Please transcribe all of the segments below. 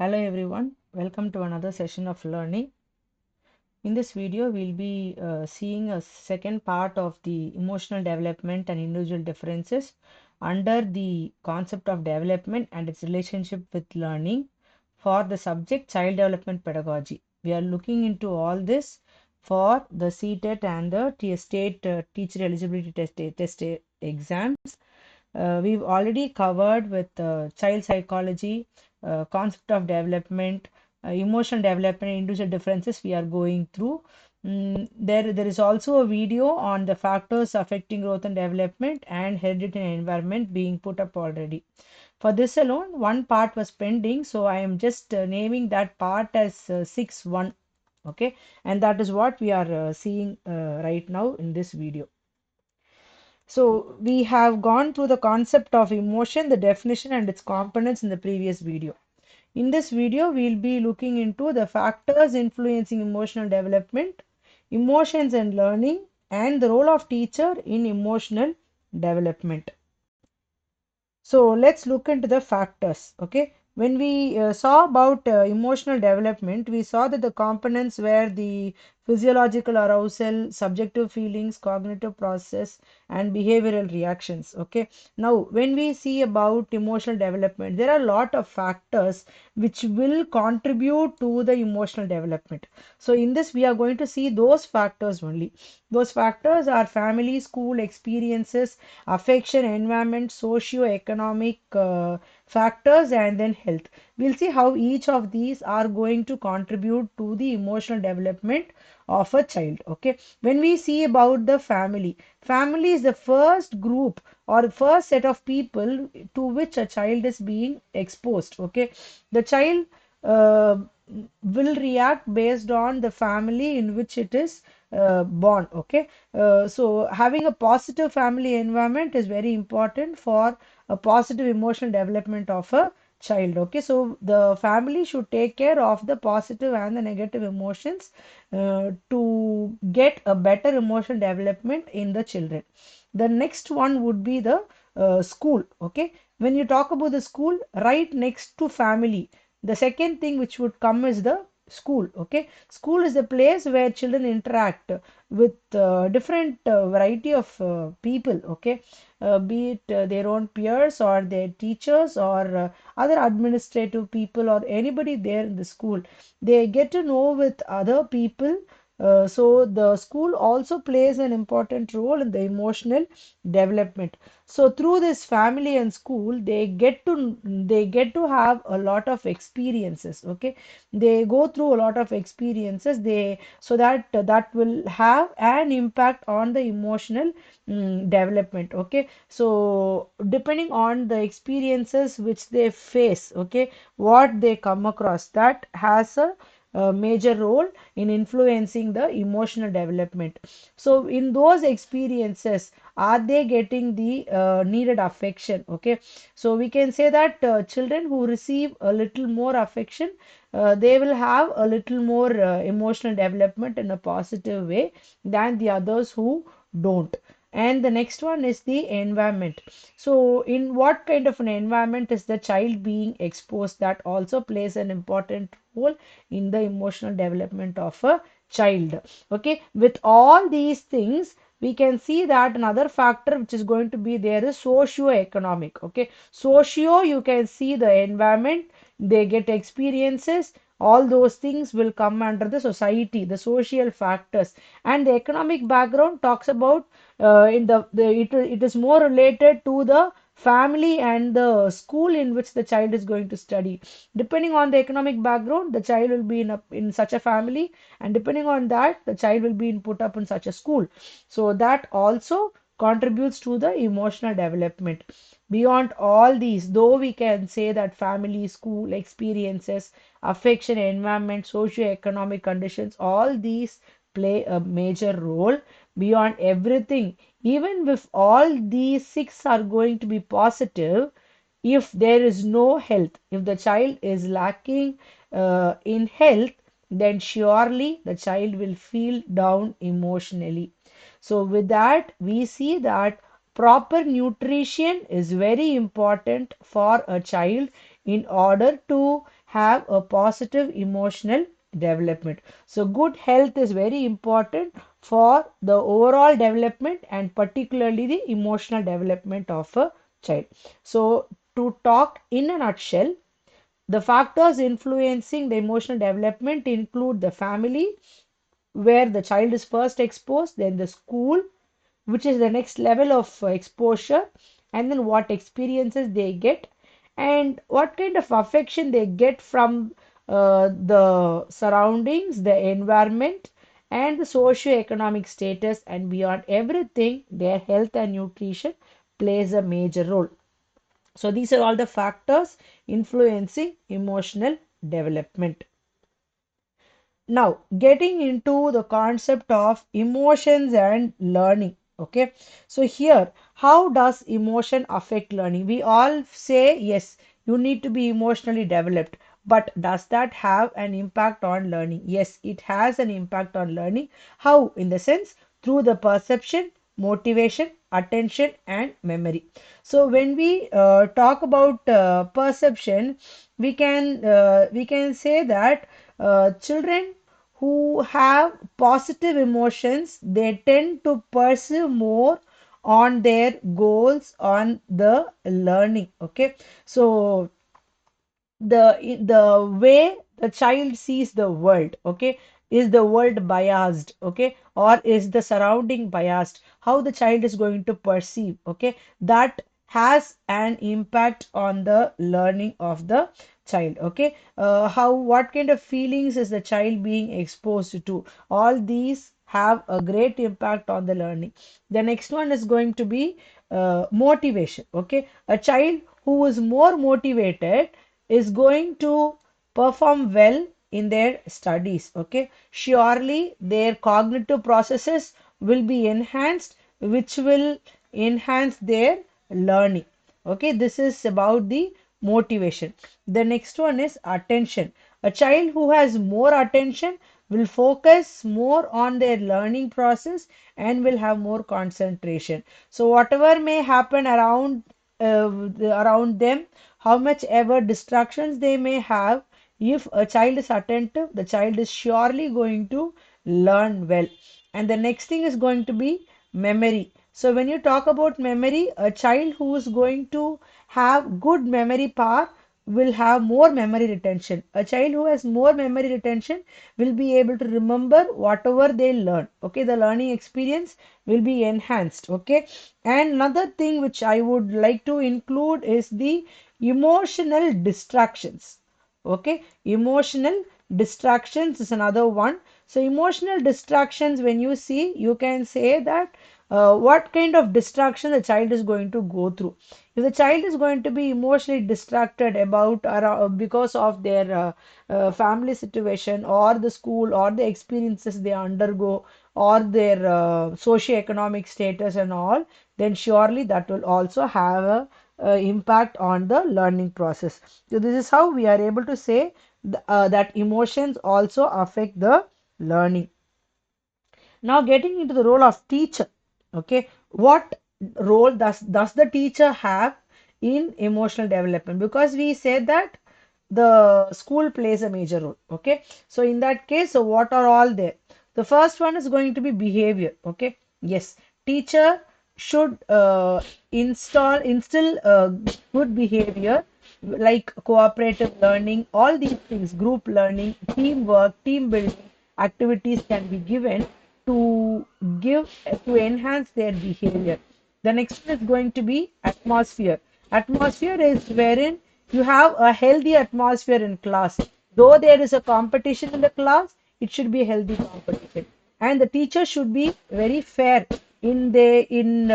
Hello everyone, welcome to another session of learning. In this video, we'll be seeing a second part of the emotional development and individual differences under the concept of development and its relationship with learning for the subject child development pedagogy. We are looking into all this for the CTET and the state teacher eligibility test exams. We've already covered with child psychology, concept of development, emotional development, individual differences we are going through. There is also a video on the factors affecting growth and development and hereditary and environment being put up already. For this alone, one part was pending, so I am just naming that part as 6.1. Okay, and that is what we are seeing right now in this video. So we have gone through the concept of emotion, the definition and its components in the previous video. In this video, we'll be looking into the factors influencing emotional development, emotions and learning, and the role of teacher in emotional development. So let's look into the factors. Okay. When we saw about emotional development, we saw that the components were the physiological arousal, subjective feelings, cognitive process, and behavioral reactions. Okay. Now, when we see about emotional development, there are a lot of factors which will contribute to the emotional development. So, in this, we are going to see those factors only. Those factors are family, school experiences, affection, environment, socio-economic factors, and then health. We'll see how each of these are going to contribute to the emotional development of a child. Okay, when we see about the family is the first group or first set of people to which a child is being exposed. Okay, the child uh, will react based on the family in which it is born. Okay, so having a positive family environment is very important for a positive emotional development of a child. Okay, so the family should take care of the positive and the negative emotions to get a better emotional development in the children. The next one would be the school. Okay, when you talk about the school, right next to family, the second thing which would come is the school. Okay, school is the place where children interact with different variety of people. Okay, be it their own peers or their teachers or other administrative people or anybody there in the school. They get to know with other people. So the school also plays an important role in the emotional development. So through this family and school, they get to have a lot of experiences. Okay, they go through a lot of experiences. That will have an impact on the emotional development. Okay, so depending on the experiences which they face, okay, what they come across, that has a major role in influencing the emotional development. So in those experiences, are they getting the needed affection? Okay, so we can say that children who receive a little more affection, they will have a little more emotional development in a positive way than the others who don't. And the next one is the environment. So in what kind of an environment is the child being exposed, that also plays an important role in the emotional development of a child. Okay, with all these things, we can see that another factor which is going to be there is socio-economic. Okay, socio, you can see the environment, they get experiences, all those things will come under the society, the social factors. And the economic background talks about it is more related to the family and the school in which the child is going to study. Depending on the economic background, the child will be in such a family, and depending on that, the child will be put up in such a school. So that also contributes to the emotional development. Beyond all these, though we can say that family, school experiences, affection, environment, socio-economic conditions, all these play a major role. Beyond everything, even if all these six are going to be positive, if there is no health, if the child is lacking in health, then surely the child will feel down emotionally. So with that, we see that proper nutrition is very important for a child in order to have a positive emotional development. So good health is very important for the overall development and particularly the emotional development of a child. So to talk in a nutshell, the factors influencing the emotional development include the family, where the child is first exposed, then the school, which is the next level of exposure, and then what experiences they get, and what kind of affection they get from the surroundings, the environment, and the socio-economic status, and beyond everything, their health and nutrition plays a major role. So these are all the factors influencing emotional development. Now, getting into the concept of emotions and learning. Okay, so here, how does emotion affect learning? We all say, yes, you need to be emotionally developed, but does that have an impact on learning? Yes, it has an impact on learning. How? In the sense, through the perception, motivation, attention, and memory. So, when we talk about perception, we can say that children who have positive emotions, they tend to pursue more on their goals, on the learning. Okay, so the way the child sees the world, okay, is the world biased, okay, or is the surrounding biased, how the child is going to perceive, okay, that has an impact on the learning of the child. Okay, how, what kind of feelings is the child being exposed to, all these have a great impact on the learning. The next one is going to be motivation. Okay, a child who is more motivated is going to perform well in their studies. Okay, surely their cognitive processes will be enhanced, which will enhance their learning. Okay, this is about the motivation. The next one is attention. A child who has more attention will focus more on their learning process and will have more concentration. So whatever may happen around them, how much ever distractions they may have, if a child is attentive, the child is surely going to learn well. And the next thing is going to be memory. So when you talk about memory, a child who is going to have good memory power will have more memory retention. A child who has more memory retention will be able to remember whatever they learn. Okay, the learning experience will be enhanced. Okay, and another thing which I would like to include is the emotional distractions. Okay, emotional distractions is another one. So emotional distractions, when you see, you can say that what kind of distraction the child is going to go through. If the child is going to be emotionally distracted about because of their family situation or the school or the experiences they undergo or their socio-economic status and all, then surely that will also have a impact on the learning process. So this is how we are able to say that emotions also affect the learning. Now getting into the role of teacher. Okay, what role does the teacher have in emotional development? Because we said that the school plays a major role. Okay, so in that case, so what are all there? The first one is going to be behavior. Okay, yes, teacher should instill good behavior like cooperative learning, all these things, group learning, teamwork, team building activities can be given to give to enhance their behavior. The next one is going to be atmosphere. Atmosphere is wherein you have a healthy atmosphere in class. Though there is a competition in the class, it should be a healthy competition. And the teacher should be very fair in giving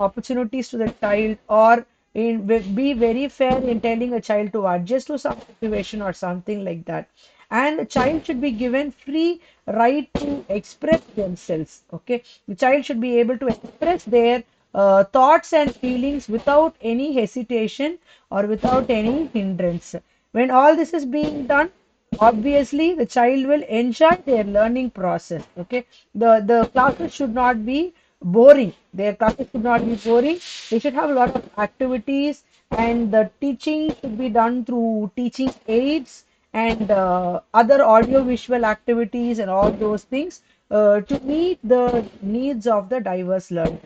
opportunities to the child, or be very fair in telling a child to adjust to some situation or something like that. And the child should be given free right to express themselves. Okay, the child should be able to express their thoughts and feelings without any hesitation or without any hindrance. When all this is being done, obviously the child will enjoy their learning process. Okay, the classes should not be boring. Their classes should not be boring. They should have a lot of activities, and the teaching should be done through teaching aids and other audio visual activities and all those things to meet the needs of the diverse learner.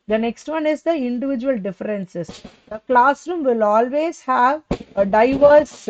The next one is the individual differences. The classroom will always have a diverse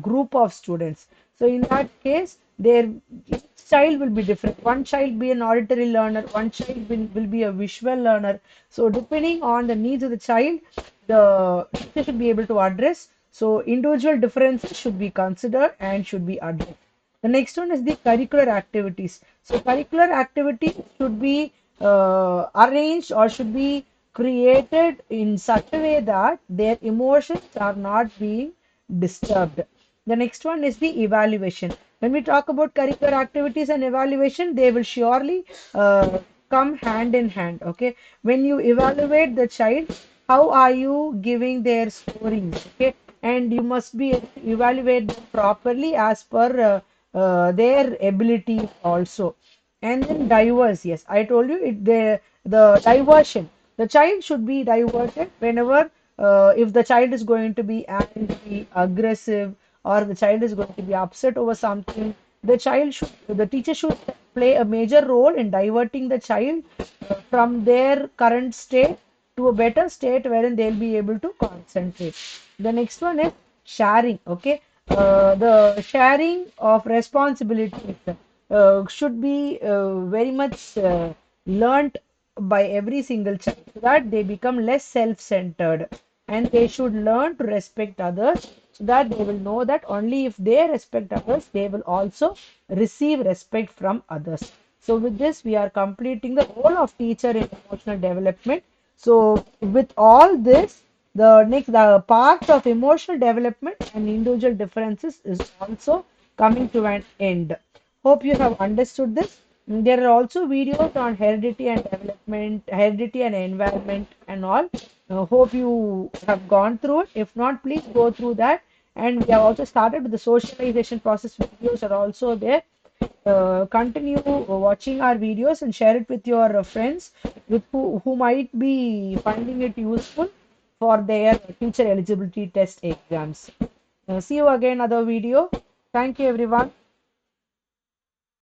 group of students. So in that case, each child will be different. One child be an auditory learner, one child will be a visual learner. So depending on the needs of the child, the teacher should be able to address. So individual differences should be considered and should be addressed. The next one is the curricular activities. So curricular activities should be arranged or should be created in such a way that their emotions are not being disturbed. The next one is the evaluation. When we talk about curricular activities and evaluation, they will surely come hand in hand. Okay, when you evaluate the child, how are you giving their scoring? Okay, and you must be able to evaluate them properly as per their ability also. And then diverse, yes, I told you the diversion, the child should be diverted whenever if the child is going to be angry, aggressive, or the child is going to be upset over something, the teacher should play a major role in diverting the child from their current state to a better state wherein they'll be able to concentrate. The next one is sharing. Okay, the sharing of responsibilities should be very much learnt by every single child so that they become less self-centered, and they should learn to respect others so that they will know that only if they respect others they will also receive respect from others. So with this we are completing the role of teacher in emotional development. So with all this, the part of emotional development and individual differences is also coming to an end. Hope you have understood this. There are also videos on heredity and development, heredity and environment and all. Hope you have gone through it. If not, please go through that. And we have also started with the socialization process videos are also there. Continue watching our videos and share it with your friends with who might be finding it useful for their teacher eligibility test exams. See you again, other video. Thank you, everyone.